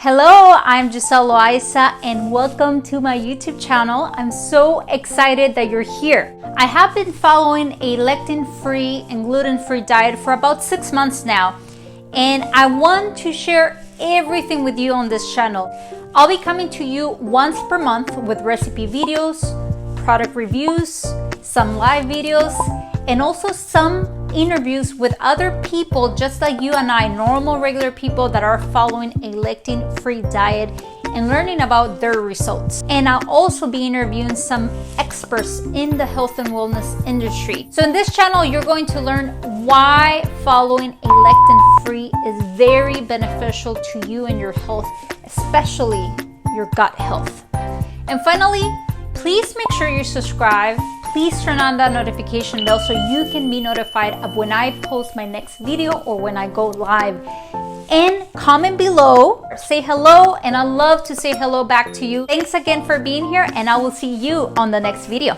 Hello, I'm Giselle Loayza and welcome to my YouTube channel. I'm so excited that you're here. I have been following a lectin-free and gluten-free diet for about 6 months now, and I want to share everything with you on this channel. I'll be coming to you once per month with recipe videos, product reviews, some live videos, and also some interviews with other people just like you and I, normal, regular people that are following a lectin-free diet and learning about their results. And I'll also be interviewing some experts in the health and wellness industry. So in this channel, you're going to learn why following a lectin-free is very beneficial to you and your health, especially your gut health. And finally, please make sure you subscribe. Please turn on that notification bell so you can be notified of when I post my next video or when I go live. And comment below, say hello, and I love to say hello back to you. Thanks again for being here, and I will see you on the next video.